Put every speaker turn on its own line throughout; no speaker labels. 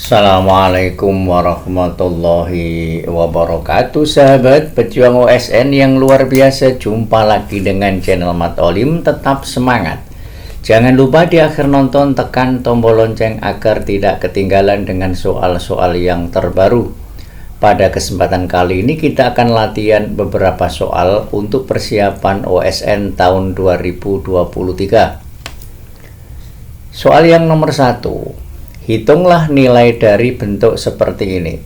Assalamualaikum warahmatullahi wabarakatuh. Sahabat pejuang OSN yang luar biasa, jumpa lagi dengan channel Mat Olim. Tetap semangat. Jangan lupa di akhir nonton tekan tombol lonceng agar tidak ketinggalan dengan soal-soal yang terbaru. Pada kesempatan kali ini kita akan latihan beberapa soal untuk persiapan OSN tahun 2023. Soal yang nomor 1. Hitunglah nilai dari bentuk seperti ini.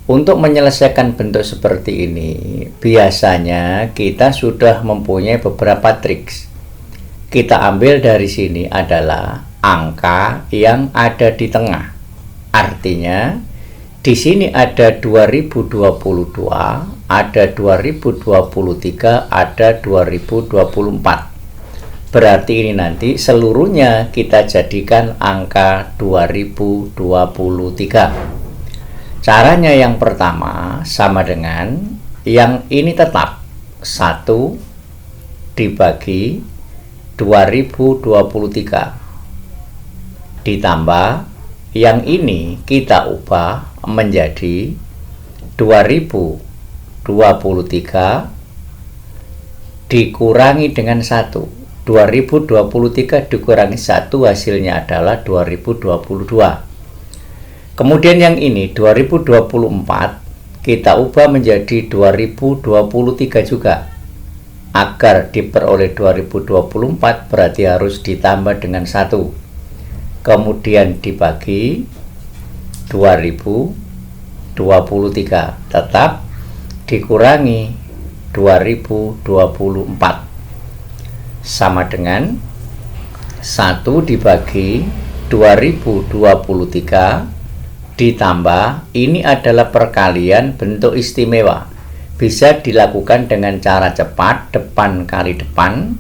Untuk menyelesaikan bentuk seperti ini, biasanya kita sudah mempunyai beberapa triks. Kita ambil dari sini adalah angka yang ada di tengah. Artinya, di sini ada 2022, ada 2023, ada 2024. Berarti ini nanti seluruhnya kita jadikan angka 2023. Caranya yang pertama sama dengan yang ini tetap 1 dibagi 2023 ditambah yang ini kita ubah menjadi 2023 dikurangi dengan 1. 2023 dikurangi 1 hasilnya adalah 2022. Kemudian yang ini 2024 kita ubah menjadi 2023 juga. Agar diperoleh 2024 berarti harus ditambah dengan 1. Kemudian dibagi 2023 tetap dikurangi 2024 sama dengan 1 dibagi 2023 ditambah ini adalah perkalian bentuk istimewa. Bisa dilakukan dengan cara cepat, depan kali depan,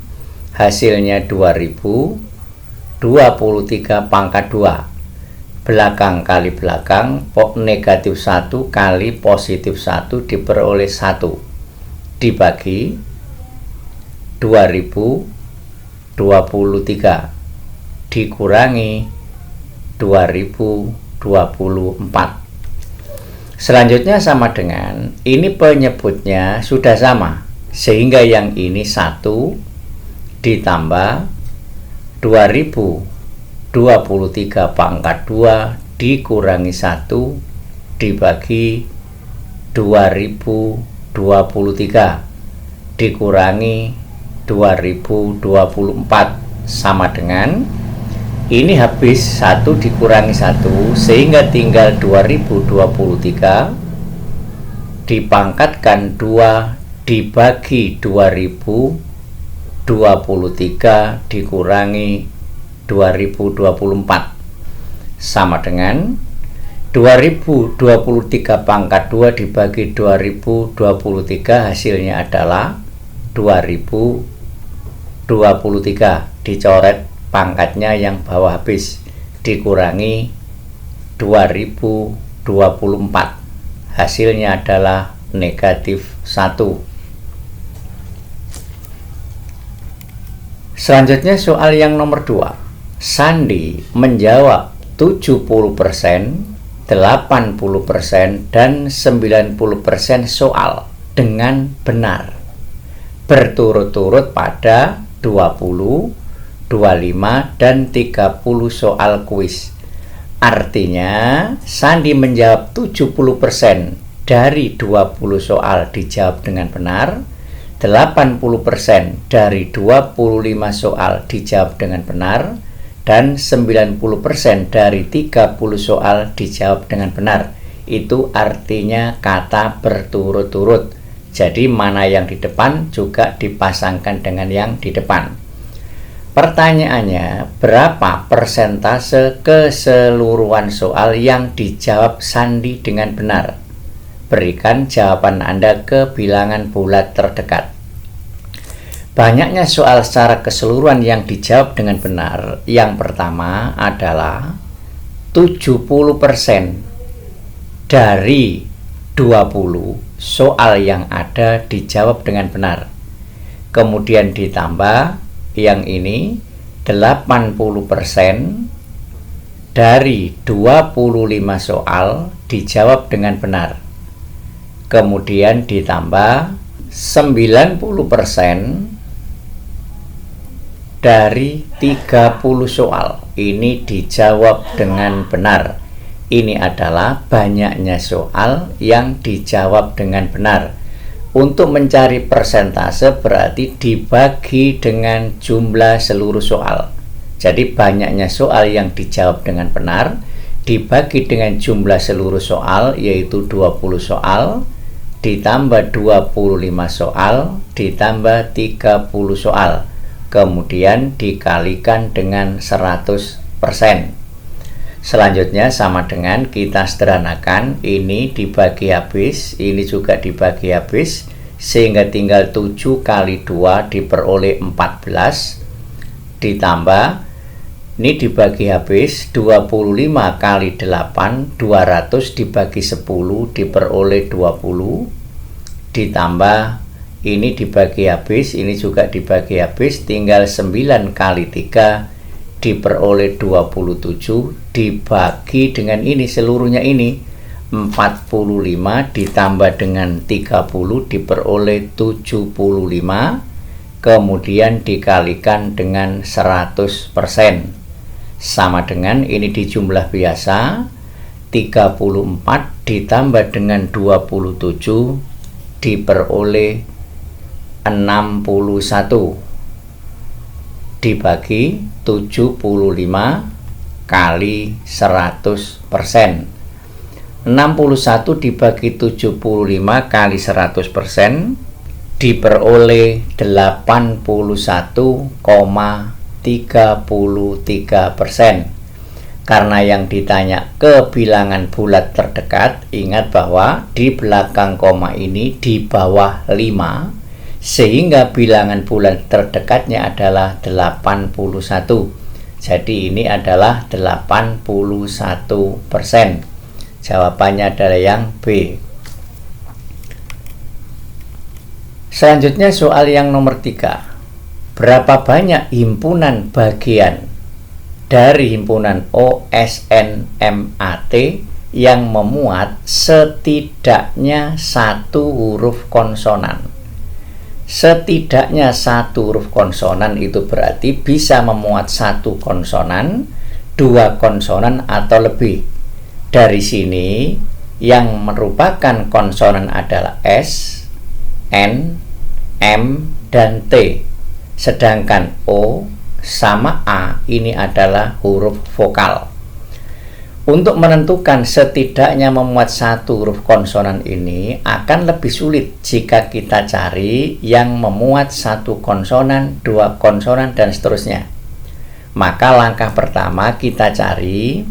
hasilnya 2023 pangkat 2. Belakang kali belakang, negatif 1 kali positif 1 diperoleh 1 dibagi 2023 dikurangi 2024. Selanjutnya sama dengan ini penyebutnya sudah sama, sehingga yang ini 1 ditambah 2023 pangkat 2 dikurangi 1 dibagi 2023 dikurangi 2024 sama dengan ini habis 1 dikurangi 1 sehingga tinggal 2023 dipangkatkan 2 dibagi 2023 dikurangi 2024 sama dengan 2023 pangkat 2 dibagi 2023 hasilnya adalah 2023 dicoret pangkatnya yang bawah habis dikurangi 2024 hasilnya adalah negatif 1. Selanjutnya soal yang nomor 2. Sandi menjawab 70%, 80% dan 90% soal dengan benar berturut-turut pada 20, 25 dan 30 soal kuis. Artinya Sandi menjawab 70% dari 20 soal dijawab dengan benar, 80% dari 25 soal dijawab dengan benar, dan 90% dari 30 soal dijawab dengan benar. Itu artinya kata berturut-turut. Jadi mana yang di depan juga dipasangkan dengan yang di depan. Pertanyaannya, berapa persentase keseluruhan soal yang dijawab Sandi dengan benar? Berikan jawaban Anda ke bilangan bulat terdekat. Banyaknya soal secara keseluruhan yang dijawab dengan benar. Yang pertama adalah 70% dari 20 soal yang ada dijawab dengan benar. Kemudian ditambah yang ini 80% Dari 25 soal dijawab dengan benar. Kemudian ditambah 90% dari 30 soal. Ini dijawab dengan benar. Ini adalah banyaknya soal yang dijawab dengan benar. Untuk mencari persentase berarti dibagi dengan jumlah seluruh soal. Jadi banyaknya soal yang dijawab dengan benar dibagi dengan jumlah seluruh soal, yaitu 20 soal ditambah 25 soal ditambah 30 soal. Kemudian dikalikan dengan 100%. Selanjutnya sama dengan kita sederhanakan, ini dibagi habis, ini juga dibagi habis, sehingga tinggal 7 kali 2 diperoleh 14, ditambah ini dibagi habis 25 kali 8, 200 dibagi 10 diperoleh 20, ditambah ini dibagi habis, ini juga dibagi habis, tinggal 9 kali 3 diperoleh 27, dibagi dengan ini seluruhnya ini 45 ditambah dengan 30 diperoleh 75, kemudian dikalikan dengan 100%. Sama dengan ini di jumlah biasa, 34 ditambah dengan 27 diperoleh 61 dibagi 75 kali 100%. 61 dibagi 75 kali 100% diperoleh 81,33%. Karena yang ditanya kebilangan bulat terdekat, ingat bahwa di belakang koma ini di bawah 5, sehingga bilangan bulat terdekatnya adalah 81. Jadi ini adalah 81%. Jawabannya adalah yang B. Selanjutnya soal yang nomor 3. Berapa banyak himpunan bagian dari himpunan OSNMAT yang memuat setidaknya satu huruf konsonan? Setidaknya satu huruf konsonan itu berarti bisa memuat satu konsonan, dua konsonan atau lebih. Dari sini yang merupakan konsonan adalah S, N, M, dan T. Sedangkan O sama A ini adalah huruf vokal. Untuk menentukan setidaknya memuat satu huruf konsonan ini akan lebih sulit jika kita cari yang memuat satu konsonan, dua konsonan, dan seterusnya. Maka langkah pertama kita cari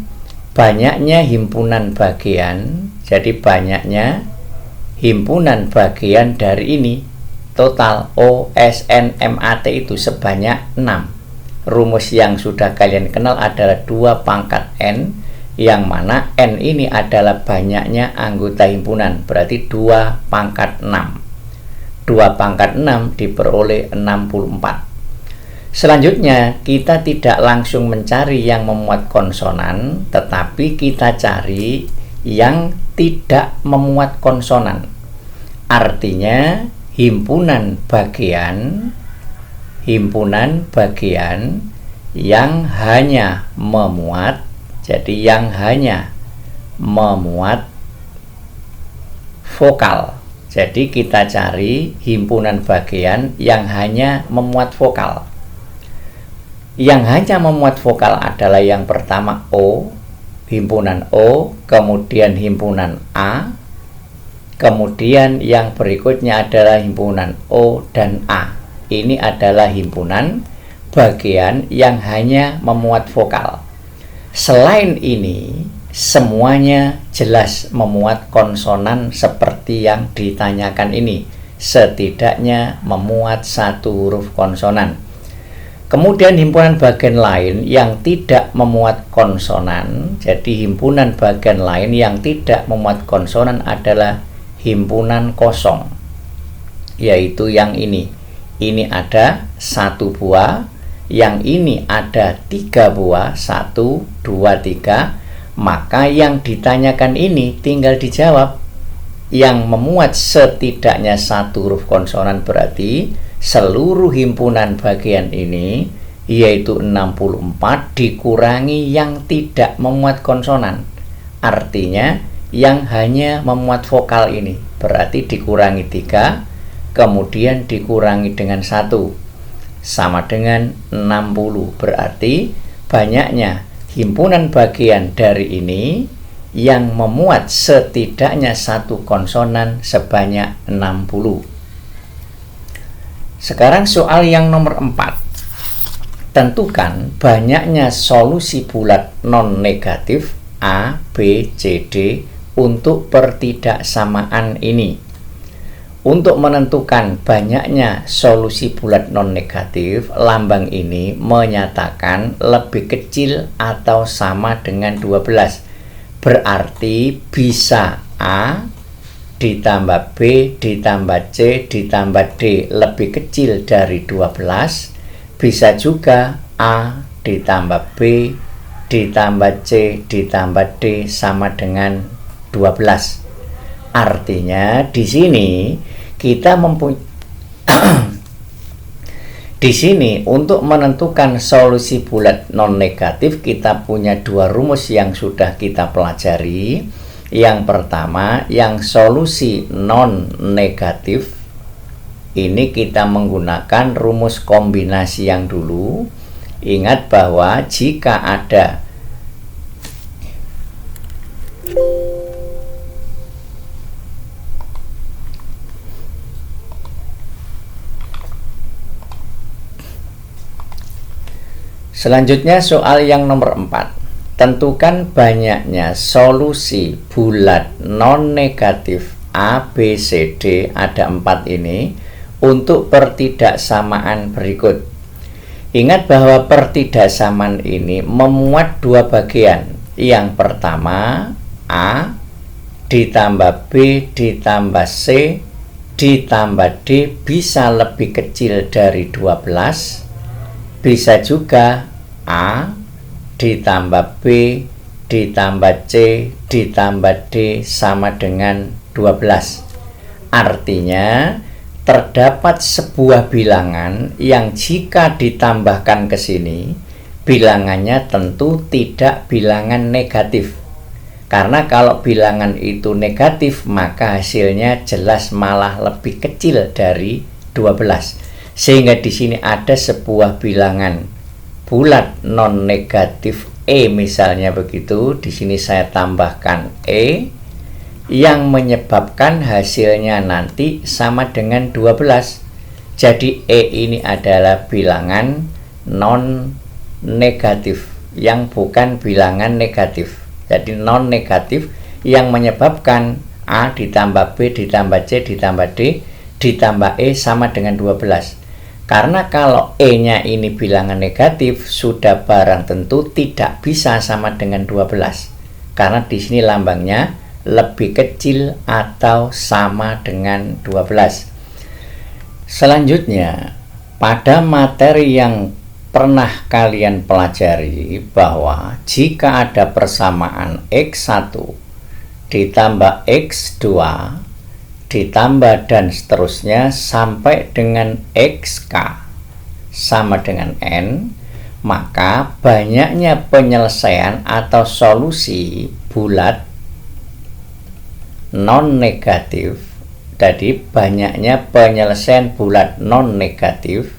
banyaknya himpunan bagian. Jadi banyaknya himpunan bagian dari ini. Total OSNMAT itu sebanyak 6. Rumus yang sudah kalian kenal adalah 2 pangkat N, yang mana N ini adalah banyaknya anggota himpunan, berarti 2 pangkat 6. 2 pangkat 6 diperoleh 64. Selanjutnya, kita tidak langsung mencari yang memuat konsonan, tetapi kita cari yang tidak memuat konsonan. Artinya, himpunan bagian yang hanya memuat, jadi yang hanya memuat vokal. Jadi kita cari himpunan bagian yang hanya memuat vokal. Yang hanya memuat vokal adalah yang pertama O, himpunan O, kemudian himpunan A, kemudian yang berikutnya adalah himpunan O dan A. Ini adalah himpunan bagian yang hanya memuat vokal. Selain ini, semuanya jelas memuat konsonan seperti yang ditanyakan ini. Setidaknya memuat satu huruf konsonan. Kemudian himpunan bagian lain yang tidak memuat konsonan. Jadi himpunan bagian lain yang tidak memuat konsonan adalah himpunan kosong, yaitu yang ini. Ini ada satu buah, yang ini ada 3 buah, 1, 2, 3, maka yang ditanyakan ini tinggal dijawab. Yang memuat setidaknya 1 huruf konsonan berarti seluruh himpunan bagian ini yaitu 64 dikurangi yang tidak memuat konsonan. Artinya yang hanya memuat vokal ini berarti dikurangi 3, kemudian dikurangi dengan 1 sama dengan 60. Berarti banyaknya himpunan bagian dari ini yang memuat setidaknya 1 konsonan sebanyak 60. Sekarang soal yang nomor 4. Tentukan banyaknya solusi bulat non-negatif A, B, C, D untuk pertidaksamaan ini. Untuk menentukan banyaknya solusi bulat non-negatif, lambang ini menyatakan lebih kecil atau sama dengan 12. Berarti bisa A ditambah B ditambah C ditambah D lebih kecil dari 12. Bisa juga A ditambah B ditambah C ditambah D sama dengan 12. Artinya di sini kita di sini untuk menentukan solusi bulat non-negatif kita punya 2 rumus yang sudah kita pelajari. Yang pertama, yang solusi non-negatif ini kita menggunakan rumus kombinasi yang dulu. Ingat bahwa jika ada selanjutnya soal yang nomor 4. Tentukan banyaknya solusi bulat non-negatif A, B, C, D, ada 4 ini untuk pertidaksamaan berikut. Ingat bahwa pertidaksamaan ini memuat 2 bagian. Yang pertama, A ditambah B ditambah C ditambah D bisa lebih kecil dari 12. Bisa juga A ditambah B ditambah C ditambah D sama dengan 12. Artinya terdapat sebuah bilangan yang jika ditambahkan ke sini bilangannya tentu tidak bilangan negatif. Karena kalau bilangan itu negatif maka hasilnya jelas malah lebih kecil dari 12. Sehingga di sini ada sebuah bilangan bulat non negatif E misalnya begitu. Di sini saya tambahkan E yang menyebabkan hasilnya nanti sama dengan 12. Jadi E ini adalah bilangan non negatif yang bukan bilangan negatif. Jadi non negatif yang menyebabkan A ditambah B ditambah C ditambah D ditambah E sama dengan 12. Karena kalau E-nya ini bilangan negatif, sudah barang tentu tidak bisa sama dengan 12. Karena di sini lambangnya lebih kecil atau sama dengan 12. Selanjutnya, pada materi yang pernah kalian pelajari bahwa jika ada persamaan X1 ditambah X2 ditambah dan seterusnya sampai dengan XK sama dengan N, maka banyaknya penyelesaian atau solusi bulat non-negatif. Jadi banyaknya penyelesaian bulat non-negatif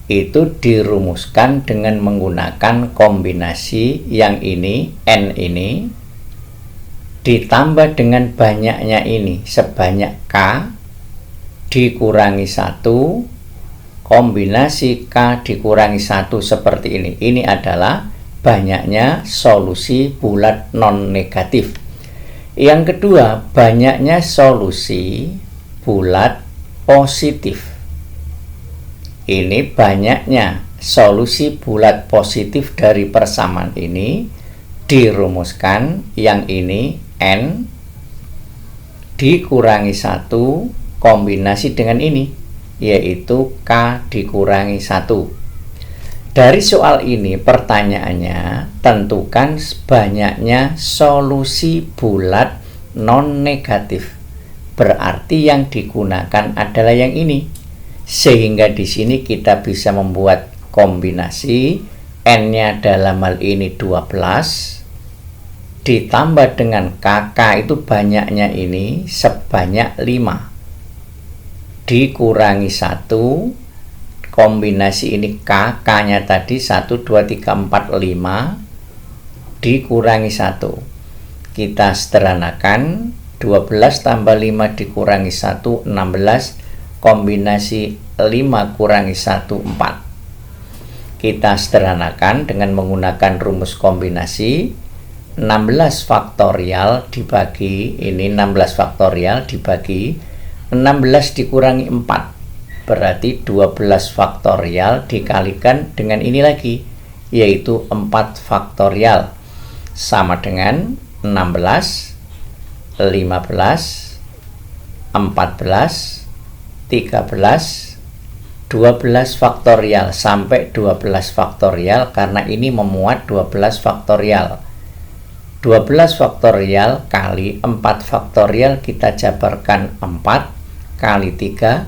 itu dirumuskan dengan menggunakan kombinasi yang ini, N ini ditambah dengan banyaknya ini sebanyak K dikurangi 1 kombinasi K dikurangi 1 seperti ini. Ini adalah banyaknya solusi bulat non-negatif. Yang kedua, banyaknya solusi bulat positif. Ini banyaknya solusi bulat positif dari persamaan ini dirumuskan yang ini N dikurangi 1 kombinasi dengan ini, yaitu K dikurangi 1. Dari soal ini pertanyaannya, tentukan banyaknya solusi bulat non-negatif. Berarti yang digunakan adalah yang ini. Sehingga di sini kita bisa membuat kombinasi N-nya dalam hal ini 12 ditambah dengan KK itu banyaknya ini sebanyak 5 dikurangi 1. Kombinasi ini KK-nya tadi 1, 2, 3, 4, 5 dikurangi 1. Kita sederhanakan 12 tambah 5 dikurangi 1, 16. Kombinasi 5 kurangi 1, 4. Kita sederhanakan dengan menggunakan rumus kombinasi. 16 faktorial dibagi ini 16 faktorial dibagi 16 dikurangi 4. Berarti 12 faktorial dikalikan dengan ini lagi, yaitu 4 faktorial, sama dengan 16, 15, 14, 13, 12 faktorial sampai 12 faktorial, karena ini memuat 12 faktorial. 12 faktorial kali 4 faktorial kita jabarkan 4 kali 3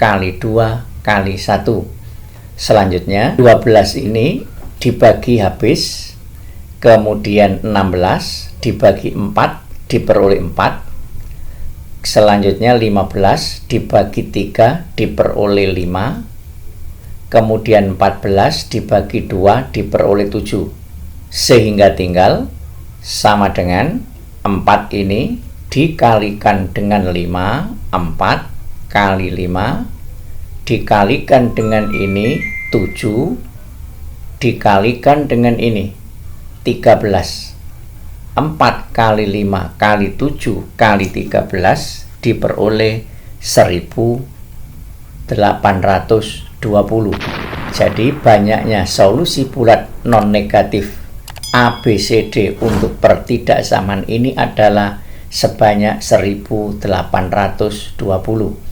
kali 2 kali 1. Selanjutnya 12 ini dibagi habis, kemudian 16 dibagi 4 diperoleh 4. Selanjutnya 15 dibagi 3 diperoleh 5. Kemudian 14 dibagi 2 diperoleh 7. Sehingga tinggal sama dengan 4 ini dikalikan dengan 5, 4 kali 5 dikalikan dengan ini 7 dikalikan dengan ini 13. 4 kali 5 kali 7 kali 13 diperoleh 1820. Jadi banyaknya solusi bulat non negatif ABCD untuk pertidaksamaan ini adalah sebanyak 1820.